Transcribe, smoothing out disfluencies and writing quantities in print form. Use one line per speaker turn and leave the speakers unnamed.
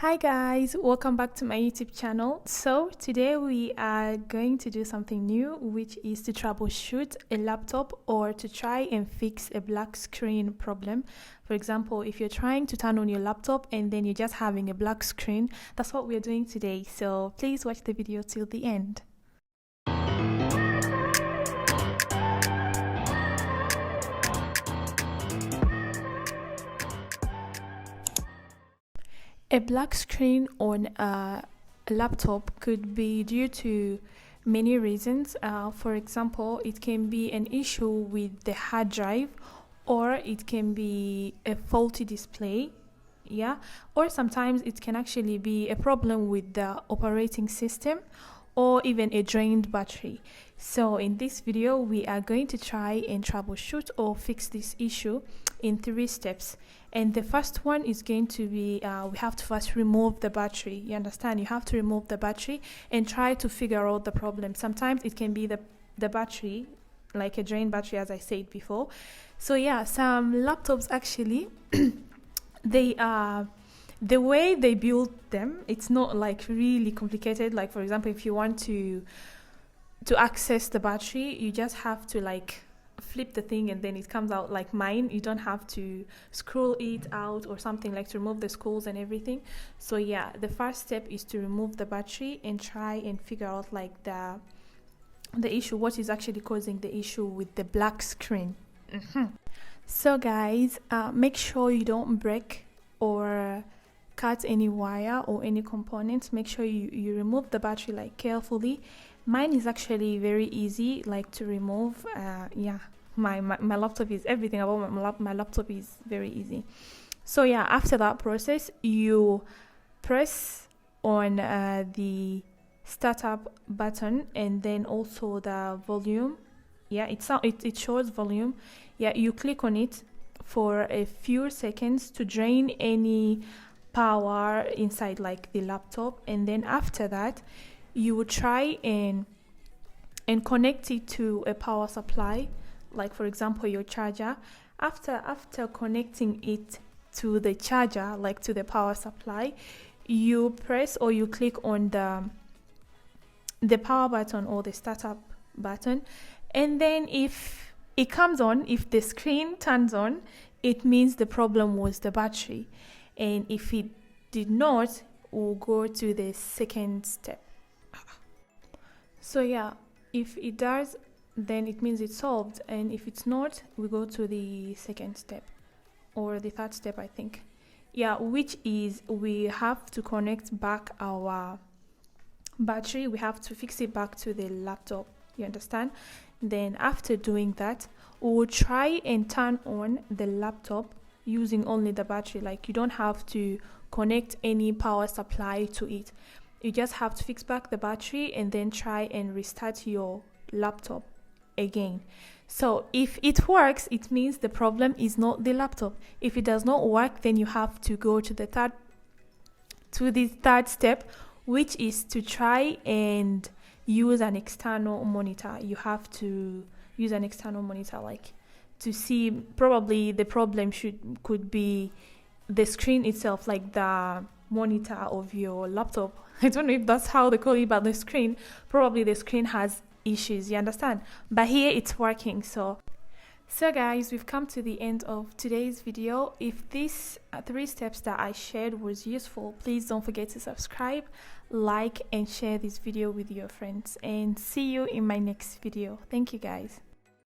Hi guys, welcome back to my YouTube channel. So today we are going to do something new, which is to troubleshoot a laptop or to try and fix a black screen problem. For example, if you're trying to turn on your laptop and then you're just having a black screen, that's what we're doing today. So please watch the video till the end. A black screen on a laptop could be due to many reasons. For example, it can be an issue with the hard drive, or it can be a faulty display, or sometimes it can actually be a problem with the operating system or even a drained battery. So in this video we are going to try and troubleshoot or fix this issue in 3 steps. And the first one is going to be we have to first remove the battery. You understand? You have to remove the battery and try to figure out the problem. Sometimes it can be the battery, like a drained battery, as I said before. So yeah, some laptops actually they are the way they build them, it's not like really complicated. Like for example, if you want to access the battery, you just have to like flip the thing and then it comes out like mine. You don't have to scroll it out or something, like to remove the scrolls and everything. So yeah, the first step is to remove the battery and try and figure out like the issue, what is actually causing the issue with the black screen. So guys, make sure you don't break or cut any wire or any components. Make sure you remove the battery like carefully. Mine is actually very easy like to remove. My laptop is, everything about my laptop is very easy. So yeah, after that process, you press on the startup button and then also the volume. It shows volume. You click on it for a few seconds to drain any power inside like the laptop, and then after that you would try and connect it to a power supply, like for example your charger. After connecting it to the charger, like to the power supply, you press or you click on the power button or the startup button, and then if it comes on, if the screen turns on, it means the problem was the battery. And if it did not, we'll go to the second step. So yeah, if it does, then it means it's solved, and if it's not, we go to the second step or the third step, I think. Which is we have to connect back our battery. We have to fix it back to the laptop. You understand? Then after doing that, we'll try and turn on the laptop using only the battery. Like you don't have to connect any power supply to it. You just have to fix back the battery and then try and restart your laptop again. So if it works, it means the problem is not the laptop. If it does not work, then you have to go to the third step, which is to try and use an external monitor. You have to use an external monitor, like to see, probably the problem could be the screen itself, like the monitor of your laptop. I don't know if that's how they call it, but the screen, probably the screen has issues, you understand? But here it's working. So guys, we've come to the end of today's video. If these 3 steps that I shared was useful, please don't forget to subscribe, like and share this video with your friends, and see you in my next video. Thank you guys.